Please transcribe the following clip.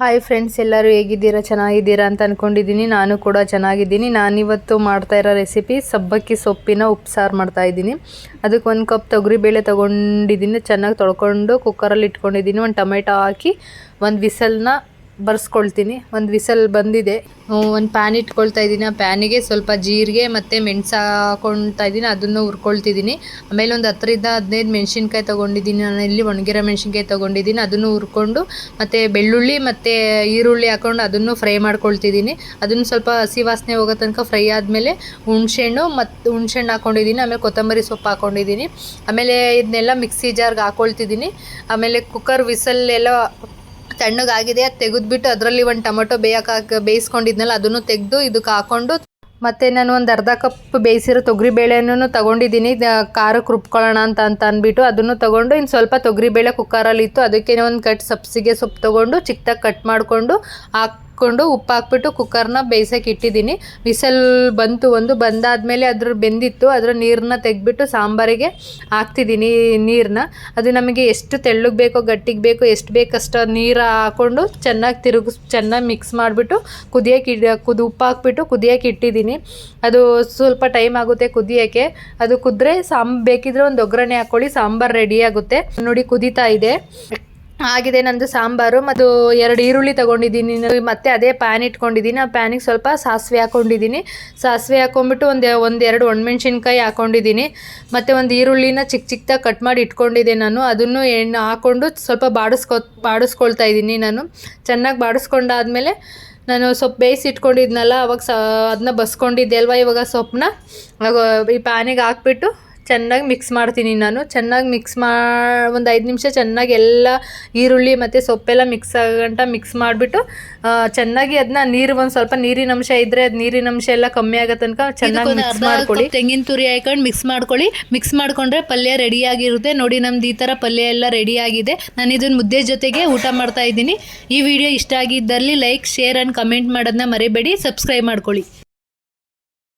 Hi friends, ಎಲ್ಲರೂ ಹೇಗಿದ್ದೀರಾ? ಚೆನ್ನಾಗಿದ್ದೀರಾ ಅಂತ ಅಂದ್ಕೊಂಡಿದ್ದೀನಿ. ನಾನು ಕೂಡ ಚೆನ್ನಾಗಿದ್ದೀನಿ. ನಾನಿವತ್ತು ಮಾಡ್ತಾ ಇರೋ ರೆಸಿಪಿ ಸಬ್ಬಕ್ಕಿ ಸೊಪ್ಪಿನ ಉಪ್ಸಾರು ಮಾಡ್ತಾಯಿದ್ದೀನಿ. ಅದಕ್ಕೆ 1 ಕಪ್ ತೊಗರಿಬೇಳೆ ತೊಗೊಂಡಿದ್ದೀನಿ. ಚೆನ್ನಾಗಿ ತೊಳ್ಕೊಂಡು ಕುಕ್ಕರಲ್ಲಿ ಇಟ್ಕೊಂಡಿದ್ದೀನಿ. 1 ಟೊಮೆಟೊ ಹಾಕಿ 1 ವಿಸಲ್ನ ಬರ್ಸ್ಕೊಳ್ತೀನಿ. 1 ವಿಸಲ್ ಬಂದಿದೆ. 1 ಪ್ಯಾನ್ ಇಟ್ಕೊಳ್ತಾ ಇದ್ದೀನಿ. ಆ ಪ್ಯಾನಿಗೆ ಸ್ವಲ್ಪ ಜೀರಿಗೆ ಮತ್ತು ಮೆಣಸು ಹಾಕೊಳ್ತಾ ಇದ್ದೀನಿ. ಅದನ್ನು ಹುರ್ಕೊಳ್ತಿದ್ದೀನಿ. ಆಮೇಲೆ ಒಂದು 10-15 ಮೆಣಸಿನ್ಕಾಯಿ ತೊಗೊಂಡಿದ್ದೀನಿ. ನಾನು ಇಲ್ಲಿ ಒಣಗಿರೋ ಮೆಣಸಿನ್ಕಾಯಿ ತೊಗೊಂಡಿದ್ದೀನಿ. ಅದನ್ನು ಹುರ್ಕೊಂಡು ಮತ್ತು ಬೆಳ್ಳುಳ್ಳಿ ಮತ್ತು ಈರುಳ್ಳಿ ಹಾಕ್ಕೊಂಡು ಅದನ್ನು ಫ್ರೈ ಮಾಡ್ಕೊಳ್ತಿದ್ದೀನಿ. ಅದನ್ನು ಸ್ವಲ್ಪ ಹಸಿ ವಾಸನೆ ಹೋಗೋ ತನಕ ಫ್ರೈ ಆದಮೇಲೆ ಹುಣಸೆಹಣ್ಣು ಹಾಕ್ಕೊಂಡಿದ್ದೀನಿ. ಆಮೇಲೆ ಕೊತ್ತಂಬರಿ ಸೊಪ್ಪು ಹಾಕ್ಕೊಂಡಿದ್ದೀನಿ. ಆಮೇಲೆ ಇದನ್ನೆಲ್ಲ ಮಿಕ್ಸಿ ಜಾರ್ಗೆ ಹಾಕ್ಕೊಳ್ತಿದ್ದೀನಿ. ಆಮೇಲೆ ಕುಕ್ಕರ್ ವಿಸಲ್ ಎಲ್ಲ ತಣ್ಣಗಾಗಿದೆ. ಅದು ತೆಗೆದ್ಬಿಟ್ಟು ಅದರಲ್ಲಿ 1 ಟೊಮೆಟೊ ಬೇಯಿಸ್ಕೊಂಡಿದ್ನಲ್ಲ ಅದನ್ನು ತೆಗೆದು ಇದಕ್ಕೆ ಹಾಕ್ಕೊಂಡು, ಮತ್ತು ನಾನು ಒಂದು ಅರ್ಧ ಕಪ್ ಬೇಯಿಸಿರೋ ತೊಗರಿಬೇಳೆನೂ ತೊಗೊಂಡಿದ್ದೀನಿ. ಖಾರಕ್ಕೆ ರುಬ್ಕೊಳ್ಳೋಣ ಅಂತ ಅಂದ್ಬಿಟ್ಟು ಅದನ್ನು ತೊಗೊಂಡು ಇನ್ನು ಸ್ವಲ್ಪ ತೊಗರಿಬೇಳೆ ಕುಕ್ಕರಲ್ಲಿ ಇತ್ತು. ಅದಕ್ಕೆ ಒಂದು ಕಟ್ ಸಬ್ಸಿಗೆ ಸೊಪ್ಪು ತೊಗೊಂಡು ಚಿಕ್ಕದಾಗಿ ಕಟ್ ಮಾಡಿಕೊಂಡು ಉಪ್ಪು ಹಾಕ್ಬಿಟ್ಟು ಕುಕ್ಕರ್ನ ಬೇಯಿಸೋಕೆ ಇಟ್ಟಿದ್ದೀನಿ. ವಿಸಲ್ ಬಂದಾದಮೇಲೆ ಅದ್ರ ಬೆಂದಿತ್ತು. ಅದರ ನೀರನ್ನ ತೆಗೆದ್ಬಿಟ್ಟು ಸಾಂಬಾರಿಗೆ ಹಾಕ್ತಿದ್ದೀನಿ ನೀರನ್ನ. ಅದು ನಮಗೆ ಎಷ್ಟು ತೆಳ್ಳಗೆ ಬೇಕೋ ಗಟ್ಟಿಗೆ ಬೇಕೋ ಎಷ್ಟು ಬೇಕಷ್ಟು ನೀರು ಹಾಕ್ಕೊಂಡು ಚೆನ್ನಾಗಿ ಮಿಕ್ಸ್ ಮಾಡಿಬಿಟ್ಟು ಉಪ್ಪು ಹಾಕ್ಬಿಟ್ಟು ಕುದಿಯೋಕೆ ಇಟ್ಟಿದ್ದೀನಿ. ಅದು ಸ್ವಲ್ಪ ಟೈಮ್ ಆಗುತ್ತೆ ಕುದಿಯೋಕ್ಕೆ. ಅದು ಕುದ್ರೆ ಬೇಕಿದ್ರೆ ಒಂದು ಒಗ್ಗರಣೆ ಹಾಕ್ಕೊಳ್ಳಿ, ಸಾಂಬಾರು ರೆಡಿ ಆಗುತ್ತೆ. ನೋಡಿ ಕುದೀತಾ ಇದೆ, ಆಗಿದೆ ನಂದು ಸಾಂಬಾರು. ಮತ್ತು 2 ಈರುಳ್ಳಿ ತೊಗೊಂಡಿದ್ದೀನಿ. ಮತ್ತು ಅದೇ ಪ್ಯಾನ್ ಇಟ್ಕೊಂಡಿದ್ದೀನಿ. ಆ ಪ್ಯಾನಿಗೆ ಸ್ವಲ್ಪ ಸಾಸಿವೆ ಹಾಕ್ಕೊಂಡಿದ್ದೀನಿ. ಸಾಸಿವೆ ಹಾಕ್ಕೊಂಬಿಟ್ಟು ಒಂದೆರಡು ಒಣಮೆಣ್ಸಿನ್ಕಾಯಿ ಹಾಕ್ಕೊಂಡಿದ್ದೀನಿ. ಮತ್ತು ಒಂದು ಈರುಳ್ಳಿನ ಚಿಕ್ಕದಾಗಿ ಕಟ್ ಮಾಡಿ ಇಟ್ಕೊಂಡಿದ್ದೆ ನಾನು. ಅದನ್ನು ಎಣ್ಣೆ ಹಾಕ್ಕೊಂಡು ಸ್ವಲ್ಪ ಬಾಡಿಸ್ಕೊಳ್ತಾ ಇದ್ದೀನಿ. ನಾನು ಚೆನ್ನಾಗಿ ಬಾಡಿಸ್ಕೊಂಡಾದ್ಮೇಲೆ ನಾನು ಸೊಪ್ಪು ಬೇಯಿಸಿ ಇಟ್ಕೊಂಡಿದ್ನಲ್ಲ ಅದನ್ನ ಬಸ್ಕೊಂಡಿದ್ದೆ ಅಲ್ವ. ಇವಾಗ ಸೊಪ್ಪನ್ನ ಈ ಪ್ಯಾನಿಗೆ ಹಾಕ್ಬಿಟ್ಟು ಚೆನ್ನಾಗಿ ಮಿಕ್ಸ್ ಮಾಡ್ತೀನಿ. ನಾನು ಚೆನ್ನಾಗಿ ಒಂದು 5 ನಿಮಿಷ ಚೆನ್ನಾಗಿ ಎಲ್ಲ ಈರುಳ್ಳಿ ಮತ್ತು ಸೊಪ್ಪೆಲ್ಲ ಮಿಕ್ಸ್ ಮಾಡಿಬಿಟ್ಟು ಚೆನ್ನಾಗಿ ಅದನ್ನ ಒಂದು ಸ್ವಲ್ಪ ನೀರಿನ ಅಂಶ ಇದ್ದರೆ ಅದು ನೀರಿನ ಅಂಶ ಎಲ್ಲ ಕಮ್ಮಿ ಆಗೋ ತನಕ ಚೆನ್ನಾಗಿ ಮಿಕ್ಸ್ ಮಾಡ್ಕೊಳ್ಳಿ. ತೆಂಗಿನ ತುರಿ ಹಾಕೊಂಡು ಮಿಕ್ಸ್ ಮಾಡಿಕೊಂಡ್ರೆ ಪಲ್ಯ ರೆಡಿಯಾಗಿರುತ್ತೆ. ನೋಡಿ, ನಮ್ದು ಈ ಥರ ಪಲ್ಯ ಎಲ್ಲ ರೆಡಿಯಾಗಿದೆ. ನಾನು ಇದನ್ನು ಮುದ್ದೆ ಜೊತೆಗೆ ಊಟ ಮಾಡ್ತಾ ಇದ್ದೀನಿ. ಈ ವಿಡಿಯೋ ಇಷ್ಟ ಆಗಿದ್ದಲ್ಲಿ ಲೈಕ್, ಶೇರ್ ಆ್ಯಂಡ್ ಕಮೆಂಟ್ ಮಾಡೋದನ್ನ ಮರಿಬೇಡಿ. ಸಬ್ಸ್ಕ್ರೈಬ್ ಮಾಡ್ಕೊಳ್ಳಿ.